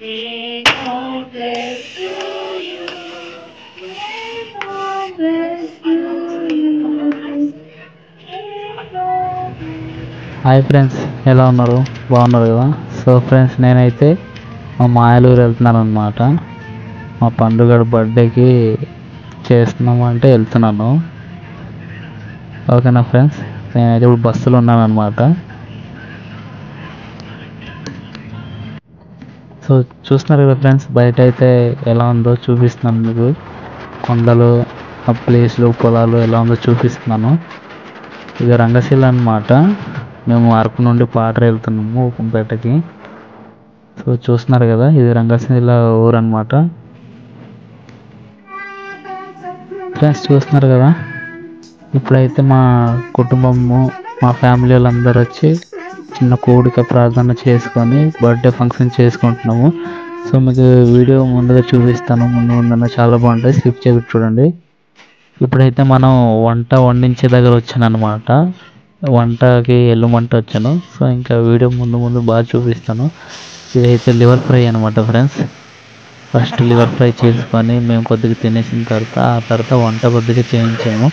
May God bless you. May God bless you. Hi friends, ఎలా ఉన్నారు? బాగున్నారు కదా? సో ఫ్రెండ్స్, నేనైతే మా మాయలూరు వెళ్తున్నాను అనమాట. మా పండుగ బర్త్డేకి చేస్తున్నాము అంటే వెళ్తున్నాను. ఓకేనా ఫ్రెండ్స్, నేనైతే ఇప్పుడు బస్సులో ఉన్నాను అనమాట. సో చూస్తున్నారు కదా ఫ్రెండ్స్, బయట అయితే ఎలా ఉందో చూపిస్తున్నాను మీకు. కొండలు, ఆ ప్లేస్లు, పొలాలు ఎలా ఉందో చూపిస్తున్నాను. ఇది రంగశిల అనమాట. మేము అరకు నుండి పాటర వెళ్తున్నాము ఉప్పంపేటకి. సో చూస్తున్నారు కదా, ఇది రంగశిల ఊరు అనమాట. ఫ్రెండ్స్ చూస్తున్నారు కదా, ఇప్పుడైతే మా కుటుంబము, మా ఫ్యామిలీ వాళ్ళందరూ వచ్చి చిన్న కోడిక ప్రార్థన చేసుకొని బర్త్డే ఫంక్షన్ చేసుకుంటున్నాము. సో మీకు వీడియో ముందుగా చూపిస్తాను. ముందున్న చాలా బాగుంటుంది, స్కిప్ చేసి చూడండి. ఇప్పుడైతే మనం వంట వండించే దగ్గర వచ్చాను అనమాట. వంటకి ఎల్లుమంట వచ్చాను. సో ఇంకా వీడియో ముందు బాగా చూపిస్తాను. ఇదైతే లివర్ ఫ్రై అనమాట ఫ్రెండ్స్. ఫస్ట్ లివర్ ఫ్రై చేసుకొని మేము కొద్దిగా తినేసిన తర్వాత ఆ తర్వాత వంట కొద్దిగా చేయించాము.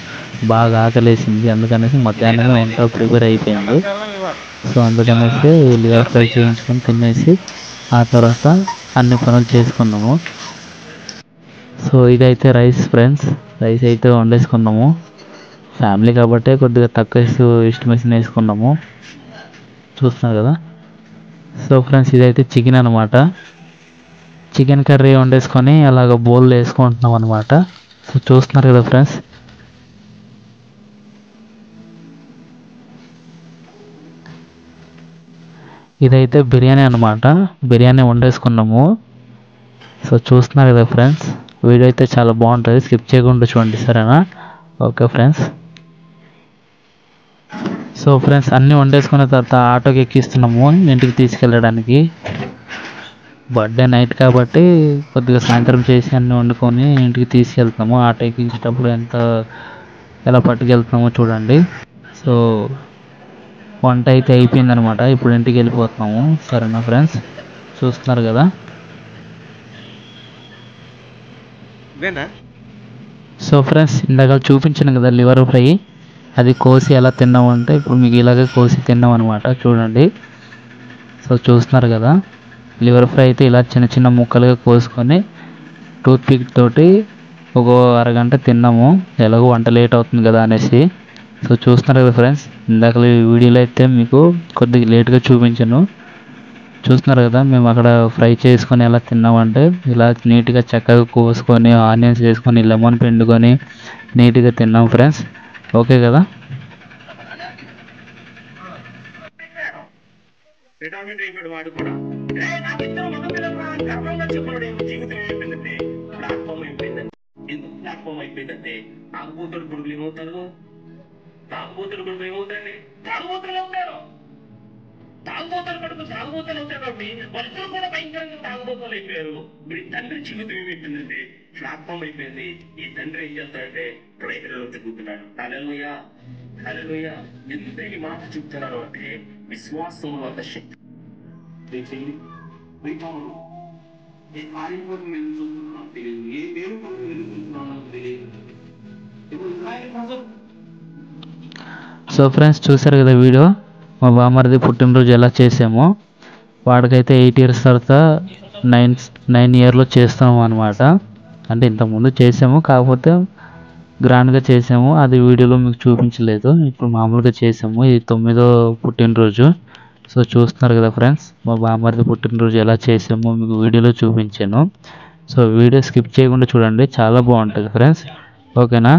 బాగా ఆకలేసింది, అందుకనేసి మధ్యాహ్నమే వంట ప్రిపేర్ అయిపోయింది. సో అందుకనేసి లివర్ ఫ్రై చేయించుకొని తినేసి ఆ తర్వాత అన్ని పనులు చేసుకున్నాము. సో ఇదైతే రైస్ ఫ్రెండ్స్, రైస్ అయితే వండేసుకున్నాము. ఫ్యామిలీ కాబట్టి కొద్దిగా తక్కువ ఎస్టిమేషన్ వేసుకున్నాము. చూస్తున్నారు కదా. సో ఫ్రెండ్స్, ఇదైతే చికెన్ అనమాట. చికెన్ కర్రీ వండేసుకొని అలాగ బౌల్లో వేసుకుంటున్నాం అనమాట. సో చూస్తున్నారు కదా ఫ్రెండ్స్. ఇదైతే బిర్యానీ అనమాట. బిర్యానీ వండేసుకున్నాము. సో చూస్తున్నారు కదా ఫ్రెండ్స్, వీడియో అయితే చాలా బాగుంటుంది, స్కిప్ చేయకుండా చూడండి, సరేనా? Okay friends. సో ఫ్రెండ్స్, అన్నీ వండేసుకున్న తర్వాత ఆటోకి ఎక్కిస్తున్నాము ఇంటికి తీసుకెళ్ళడానికి. బర్త్డే నైట్ కాబట్టి కొద్దిగా సాయంత్రం చేసి అన్నీ వండుకొని ఇంటికి తీసుకెళ్తాము. ఆటో ఎక్కించేటప్పుడు ఎలా పట్టుకెళ్తున్నామో చూడండి. సో వంట అయితే అయిపోయిందనమాట. ఇప్పుడు ఇంటికి వెళ్ళిపోతున్నాము, సరేనా ఫ్రెండ్స్? చూస్తున్నారు కదా. సో ఫ్రెండ్స్, ఇందాక చూపించాను కదా లివర్ ఫ్రై, అది కోసి ఎలా తిన్నాము అంటే ఇప్పుడు మీకు ఇలాగే కోసి తిన్నాం అనమాట. చూడండి. సో చూస్తున్నారు కదా, లివర్ ఫ్రై అయితే ఇలా చిన్న చిన్న ముక్కలుగా కోసుకొని టూత్పిక్ తోటి ఒక అరగంట తిన్నాము. ఎలాగో వంట లేట్ అవుతుంది కదా అనేసి. సో చూస్తున్నారు కదా ఫ్రెండ్స్, ఇందాక వీడియోలో అయితే మీకు కొద్దిగా లేట్గా చూపించాను. చూస్తున్నారు కదా, మేము అక్కడ ఫ్రై చేసుకొని ఎలా తిన్నామంటే ఇలా నీట్గా చక్కగా కోసుకొని ఆనియన్స్ వేసుకొని లెమన్ పిండుకొని నీట్గా తిన్నాం ఫ్రెండ్స్. ఓకే కదా. రిటైర్మెంట్ అయిపోయాడు వాడు కూడా. నాకు ఇద్దరు మగపిల్లలు గర్వంగా చెప్పాడు, జీవితం అయిపోయిందంటే ప్లాట్ఫామ్ అయిపోయిందండి. ఎందుకు ప్లాట్ఫామ్ అయిపోయిందంటే తాగుబోతులు కొడుకులు ఏమవుతారు? తాగుబోతులు కొడుకు ఏమవుతాయండి? తాగుబోతులు అవుతారు. తాగుబోతులు కొడుకు తాగుబోతులు అవుతారు కాబట్టి వాళ్ళిద్దరు కూడా భయంకరంగా తాగుబోతులు అయిపోయారు. ఇప్పుడు ఈ తండ్రి జీవితం ఏమైపోయిందంటే ప్లాట్ఫామ్ అయిపోయింది. ఈ తండ్రి ఏం చేస్తాడంటే ప్రైవేట్లో తిరుగుతున్నాడు. హల్లెలూయా, హల్లెలూయా. ఎంత ఈ మాట చెప్తున్నారు అంటే విశ్వాసం వల్ల శక్తి ఏ కార్యం కోసం ఎదుగుతున్నాం తెలియదు, ఏ పేరు కోసం ఎదుగుతున్నామో తెలియదు. సో ఫ్రెండ్స్, చూసారు కదా వీడియో, మా బామ్మర్ది పుట్టినరోజు ఎలా చేసామో. వాడికైతే 8 years తర్వాత 9 yearలో చేస్తాము అనమాట. అంటే ఇంతకుముందు చేసాము, కాకపోతే గ్రాండ్గా చేసాము. అది వీడియోలో మీకు చూపించలేదు, ఇప్పుడు మామూలుగా చేసాము. ఇది 9వ పుట్టినరోజు. సో చూస్తున్నారు కదా ఫ్రెండ్స్, మా బామ్మర్ది పుట్టినరోజు ఎలా చేసామో మీకు వీడియోలో చూపించాను. సో వీడియో స్కిప్ చేయకుండా చూడండి, చాలా బాగుంటుంది ఫ్రెండ్స్. ఓకేనా.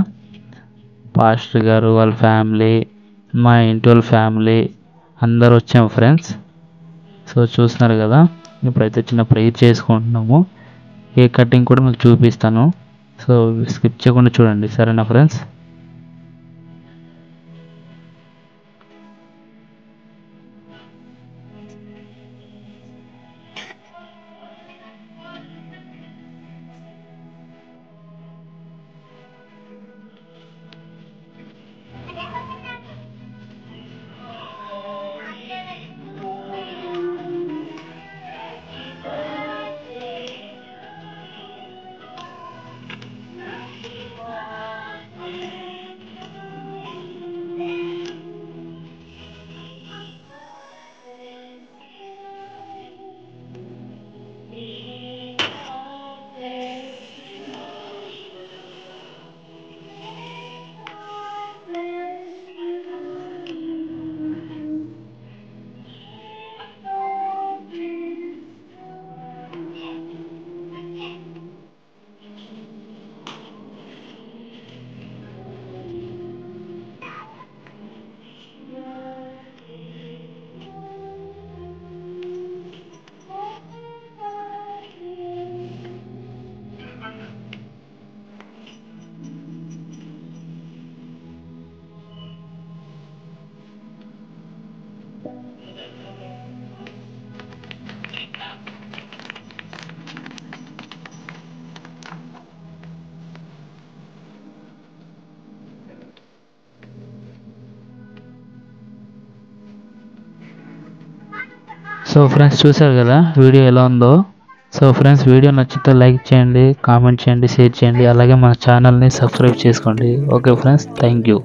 పాస్టర్ గారు వాళ్ళ ఫ్యామిలీ, మా ఇంటి వాళ్ళ ఫ్యామిలీ అందరు వచ్చాము ఫ్రెండ్స్. సో చూస్తున్నారు కదా, ఇప్పుడైతే చిన్న ప్రేయర్ చేసుకుంటున్నాము. కేక్ కటింగ్ కూడా మీకు చూపిస్తాను. సో స్కిప్ చేయకుండా చూడండి, సరేనా ఫ్రెండ్స్? సో ఫ్రెండ్స్ చూసారు కదా వీడియో ఎలా ఉందో. సో ఫ్రెండ్స్ వీడియో నచ్చితే లైక్ చేయండి, కామెంట్ చేయండి, షేర్ చేయండి, అలాగే మన ఛానల్ని సబ్స్క్రైబ్ చేసుకోండి. Okay friends, thank you.